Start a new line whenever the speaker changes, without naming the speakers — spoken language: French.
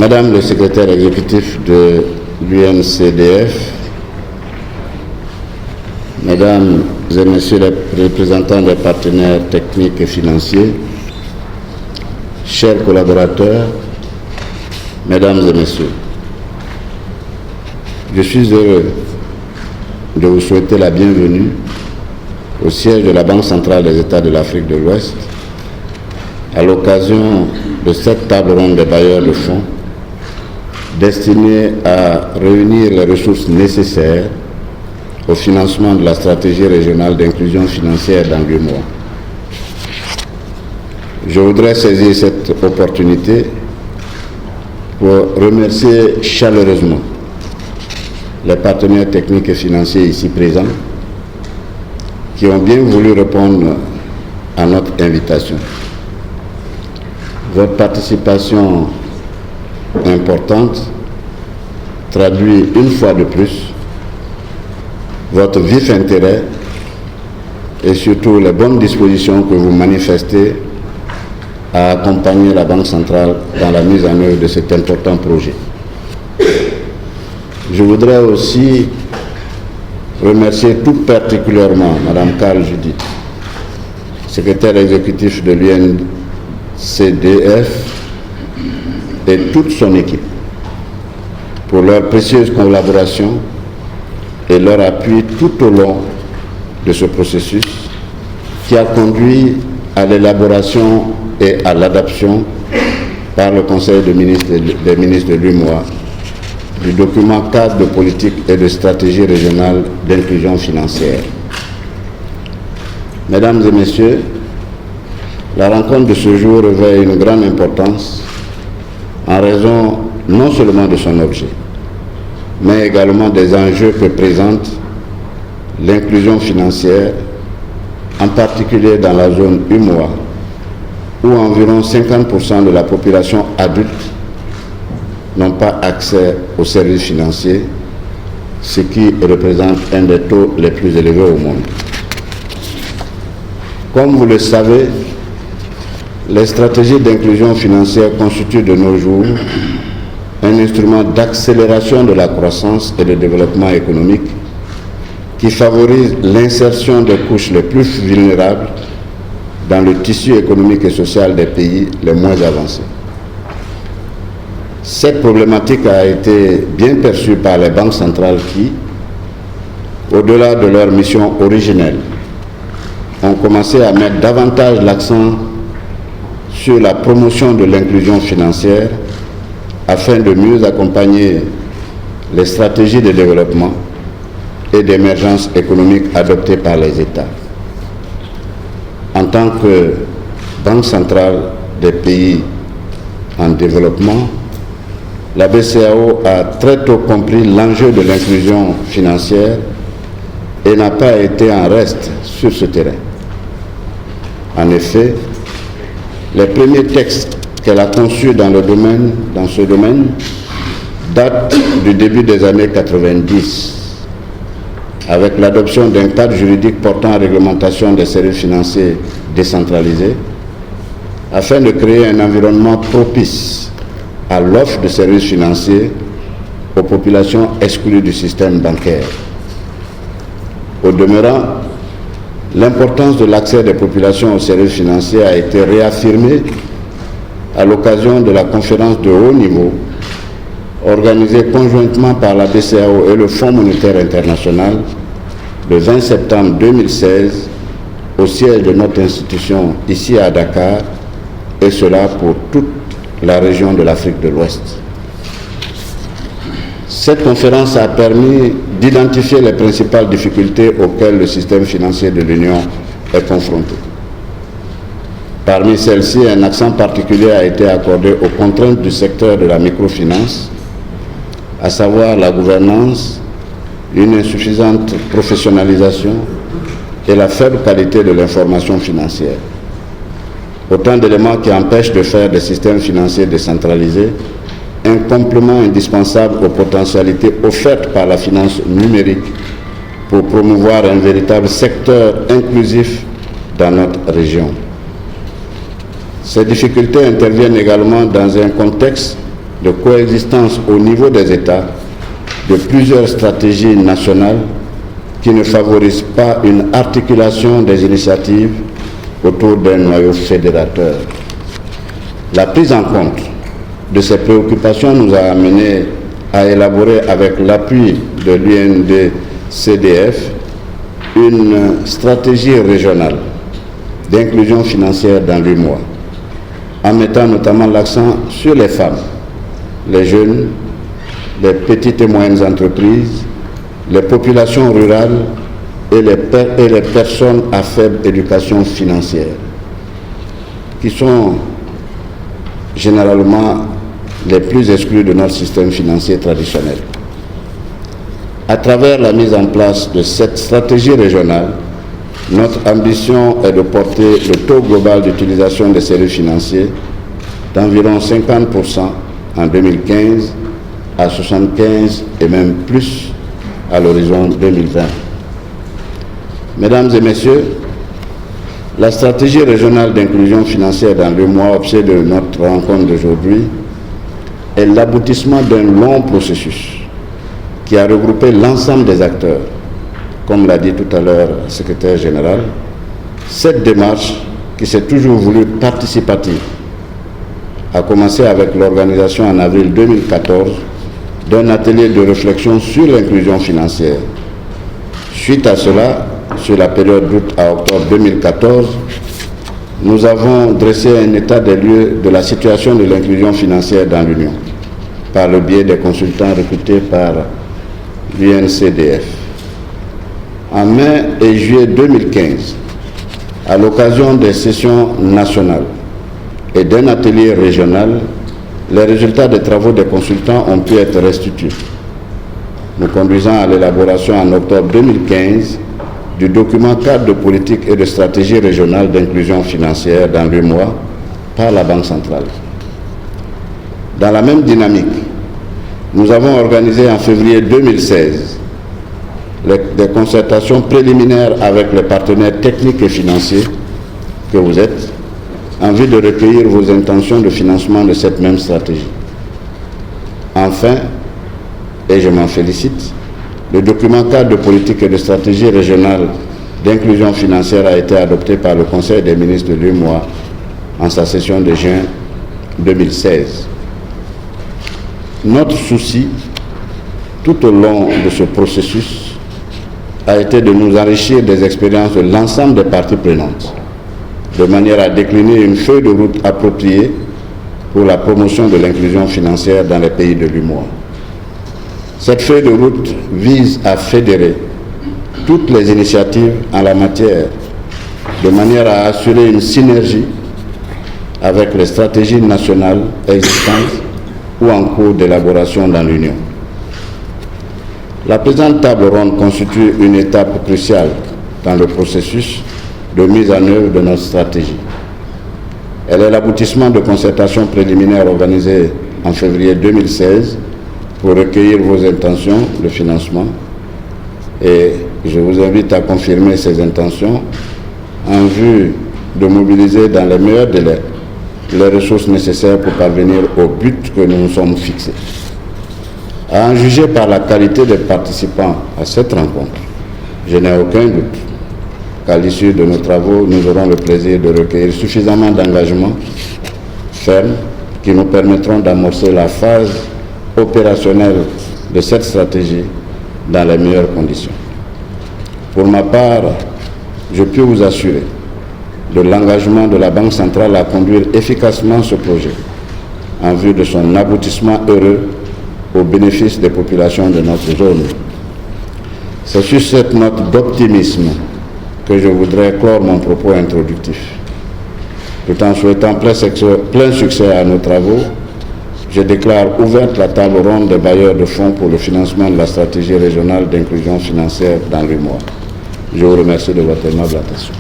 Madame le secrétaire exécutif de l'UNCDF, Mesdames et Messieurs les représentants des partenaires techniques et financiers, chers collaborateurs, Mesdames et Messieurs, je suis heureux de vous souhaiter la bienvenue au siège de la Banque centrale des États de l'Afrique de l'Ouest à l'occasion de cette table ronde des bailleurs de fonds destinée à réunir les ressources nécessaires au financement de la stratégie régionale d'inclusion financière dans 8 mois. Je voudrais saisir cette opportunité pour remercier chaleureusement les partenaires techniques et financiers ici présents qui ont bien voulu répondre à notre invitation. Votre participation importante traduit une fois de plus votre vif intérêt et surtout les bonnes dispositions que vous manifestez à accompagner la Banque centrale dans la mise en œuvre de cet important projet. Je voudrais aussi remercier tout particulièrement Mme Carl Judith, secrétaire exécutif de l'UNCDF, et toute son équipe pour leur précieuse collaboration et leur appui tout au long de ce processus qui a conduit à l'élaboration et à l'adoption par le Conseil des ministres de l'UEMOA du document cadre de politique et de stratégie régionale d'inclusion financière. Mesdames et Messieurs, la rencontre de ce jour revêt une grande importance en raison non seulement de son objet, mais également des enjeux que présente l'inclusion financière, en particulier dans la zone UEMOA, où environ 50% de la population adulte n'ont pas accès aux services financiers, ce qui représente un des taux les plus élevés au monde. Comme vous le savez, les stratégies d'inclusion financière constituent de nos jours un instrument d'accélération de la croissance et du développement économique qui favorise l'insertion des couches les plus vulnérables dans le tissu économique et social des pays les moins avancés. Cette problématique a été bien perçue par les banques centrales qui, au-delà de leur mission originelle, ont commencé à mettre davantage l'accent sur la promotion de l'inclusion financière afin de mieux accompagner les stratégies de développement et d'émergence économique adoptées par les États. En tant que Banque centrale des pays en développement, la BCEAO a très tôt compris l'enjeu de l'inclusion financière et n'a pas été en reste sur ce terrain. En effet, les premiers textes qu'elle a conçus dans ce domaine datent du début des années 90, avec l'adoption d'un cadre juridique portant réglementation des services financiers décentralisés, afin de créer un environnement propice à l'offre de services financiers aux populations exclues du système bancaire. Au demeurant, l'importance de l'accès des populations aux services financiers a été réaffirmée à l'occasion de la conférence de haut niveau organisée conjointement par la BCEAO et le Fonds monétaire international le 20 septembre 2016 au siège de notre institution ici à Dakar, et cela pour toute la région de l'Afrique de l'Ouest. Cette conférence a permis d'identifier les principales difficultés auxquelles le système financier de l'Union est confronté. Parmi celles-ci, un accent particulier a été accordé aux contraintes du secteur de la microfinance, à savoir la gouvernance, une insuffisante professionnalisation et la faible qualité de l'information financière. Autant d'éléments qui empêchent de faire des systèmes financiers décentralisés un complément indispensable aux potentialités offertes par la finance numérique pour promouvoir un véritable secteur inclusif dans notre région. Ces difficultés interviennent également dans un contexte de coexistence au niveau des États de plusieurs stratégies nationales qui ne favorisent pas une articulation des initiatives autour d'un noyau fédérateur. La prise en compte de ces préoccupations nous a amenés à élaborer avec l'appui de l'UNDCDF une stratégie régionale d'inclusion financière dans l'UEMOA, en mettant notamment l'accent sur les femmes, les jeunes, les petites et moyennes entreprises, les populations rurales et les personnes à faible éducation financière, qui sont généralement les plus exclus de notre système financier traditionnel. À travers la mise en place de cette stratégie régionale, notre ambition est de porter le taux global d'utilisation des services financiers d'environ 50% en 2015 à 75% et même plus à l'horizon 2020. Mesdames et messieurs, la stratégie régionale d'inclusion financière dans l'UEMOA, objet de notre rencontre d'aujourd'hui, est l'aboutissement d'un long processus qui a regroupé l'ensemble des acteurs, comme l'a dit tout à l'heure le secrétaire général. Cette démarche, qui s'est toujours voulue participative, a commencé avec l'organisation en avril 2014 d'un atelier de réflexion sur l'inclusion financière. Suite à cela, sur la période d'août à octobre 2014, nous avons dressé un état des lieux de la situation de l'inclusion financière dans l'Union, par le biais des consultants recrutés par l'UNCDF. En mai et juillet 2015, à l'occasion des sessions nationales et d'un atelier régional, les résultats des travaux des consultants ont pu être restitués, nous conduisant à l'élaboration en octobre 2015 du document cadre de politique et de stratégie régionale d'inclusion financière dans l'UEMOA par la Banque centrale. Dans la même dynamique, nous avons organisé en février 2016 des concertations préliminaires avec les partenaires techniques et financiers que vous êtes, en vue de recueillir vos intentions de financement de cette même stratégie. Enfin, et je m'en félicite, le document cadre de politique et de stratégie régionale d'inclusion financière a été adopté par le Conseil des ministres de l'UEMOA en sa session de juin 2016. Notre souci, tout au long de ce processus, a été de nous enrichir des expériences de l'ensemble des parties prenantes, de manière à décliner une feuille de route appropriée pour la promotion de l'inclusion financière dans les pays de l'UEMOA. Cette feuille de route vise à fédérer toutes les initiatives en la matière, de manière à assurer une synergie avec les stratégies nationales existantes ou en cours d'élaboration dans l'Union. La présente table ronde constitue une étape cruciale dans le processus de mise en œuvre de notre stratégie. Elle est l'aboutissement de concertations préliminaires organisées en février 2016 pour recueillir vos intentions de financement, et je vous invite à confirmer ces intentions en vue de mobiliser dans les meilleurs délais les ressources nécessaires pour parvenir au but que nous nous sommes fixés. À en juger par la qualité des participants à cette rencontre, je n'ai aucun doute qu'à l'issue de nos travaux, nous aurons le plaisir de recueillir suffisamment d'engagements fermes qui nous permettront d'amorcer la phase opérationnelle de cette stratégie dans les meilleures conditions. Pour ma part, je peux vous assurer de l'engagement de la Banque centrale à conduire efficacement ce projet en vue de son aboutissement heureux au bénéfice des populations de notre zone. C'est sur cette note d'optimisme que je voudrais clore mon propos introductif. Tout en souhaitant plein succès à nos travaux, je déclare ouverte la table ronde des bailleurs de fonds pour le financement de la stratégie régionale d'inclusion financière dans l'UEMOA. Je vous remercie de votre aimable attention.